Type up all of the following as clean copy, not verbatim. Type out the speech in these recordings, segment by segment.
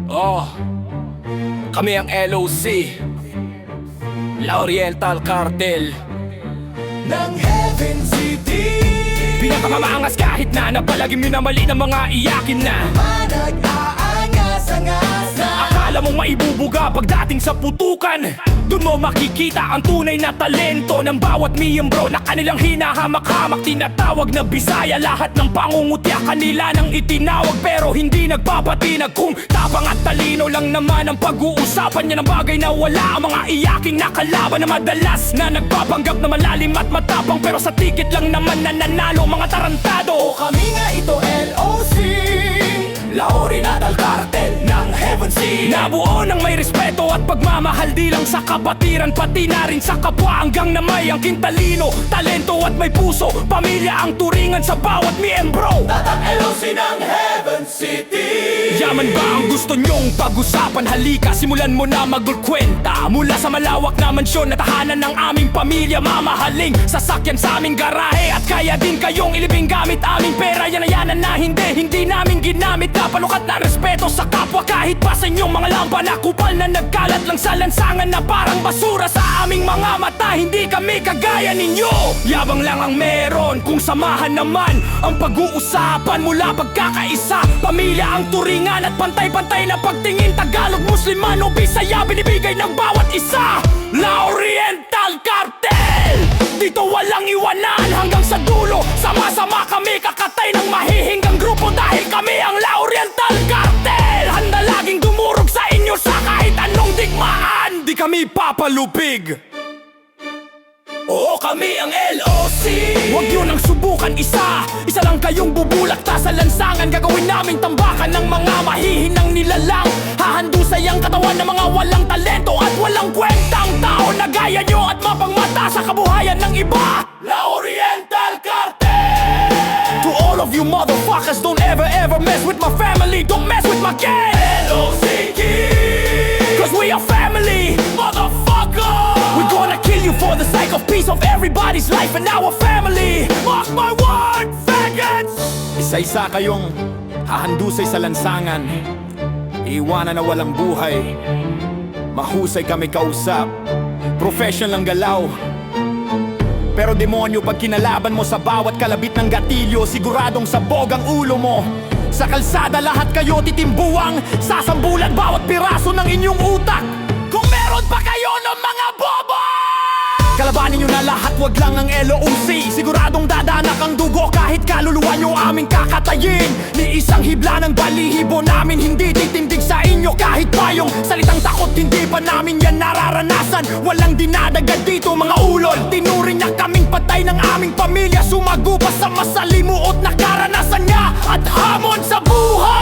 Oh, kami ang LOC, La Oriental Cartel ng Heaven City. Pinakamaangas kahit na napalagi minamali ng mga iyakin na Manag-aangas-angas na akala mong maibubuga pagdating sa putukan. Doon mo makikita ang tunay na talento ng bawat miyembro na kanilang hinahamak-hamak. Tinatawag na Bisaya, lahat ng pangungutya kanila nang itinawag, pero hindi nagpapatinag kung tapang at talino lang naman ang pag-uusapan niya ng bagay na wala ang mga iyaking nakalaban na madalas na nagpapanggap na malalim at matapang, pero sa ticket lang naman nananalo mga tarantado. O kami nga ito LOC, La Oriental Cartel ng Heaven City, nabuo ng may respeto at pagmamahal di lang sa kapatiran, pati na rin sa kapwa, hanggang na may angking talino, talento at may puso. Pamilya ang turingan sa bawat miyembro. Tatak LOC ng Heaven City. Yaman ba ang gusto nyong pag-usapan? Halika, simulan mo na magkwenta. Mula sa malawak na mansyon na tahanan ng aming pamilya, mamahaling sasakyan sa aming garahe, at kaya din kayong ilibing gamit aming pera. Yan na hindi namin ginamit. Napalukat na respeto sa kapwa kahit pa sa inyong mga lampa na kupal na nagkalat lang sa lansangan na parang basura sa aming mga mata. Hindi kami kagaya ninyo, yabang lang ang meron kung samahan naman ang pag-uusapan. Mula pagkakaisa, pamilya ang turingan at pantay-pantay na pagtingin. Tagalog, Musliman o Bisaya, binibigay ng bawat isa. La Oriental Cartel, dito walang iwanan hanggang sa dulo. Sama-sama kami kakatay ng mahihinggang grupo, dahil kami ang La Oriental Cartel. Handa laging dumurog sa inyo sa kahit anong digmaan. Di kami papalupig. Oo, kami ang LOC. Huwag nyo nang subukan isa lang kayong bubulakta sa lansangan. Gagawin naming tambakan ng mga mahihinang nilalang. Hahandusay ang katawan ng mga walang talento at walang kwentang tao na gaya nyo at mapangmata sa kabuhayan ng iba. La Oriental Cartel. To all of you motherfuckers, don't ever mess with my family. Don't mess with my gang. LOC Cause we are family, motherfucker. We're gonna kill you for the sake of peace of everybody's life and our family. Mark my word, faggots. Isa-isa kayong hahandusay sa lansangan, iwanan na walang buhay. Mahusay kami kausap, professional ang galaw, pero demonyo pag kinalaban mo sa bawat kalabit ng gatilyo. Siguradong sabog ang ulo mo. Sa kalsada lahat kayo titimbuang, sasambulan bawat piraso ng inyong utak. Kung meron pa kayo ng mga bobo, kalabanin nyo na lahat, wag lang ang LOC. Siguradong dadanak ang dugo kahit kaluluwa nyo aming kakatayin. Ni isang hibla ng balihibo namin hindi titindig sa inyo kahit pa yung salitang takot. Hindi pa namin yan nararanasan. Walang dinadagad dito mga ulol. Tinuring na kaming patay ng aming pamilya. Sumago pa sa masalimuot na karanasan niya at hamon sa buhay.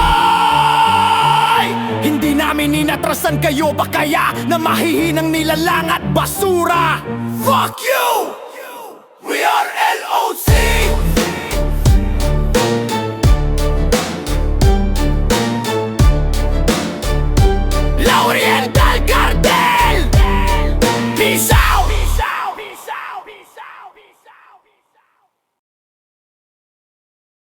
Hindi namin inatrasan kayo ba kaya na mahihinang nilalang at basura? Fuck you!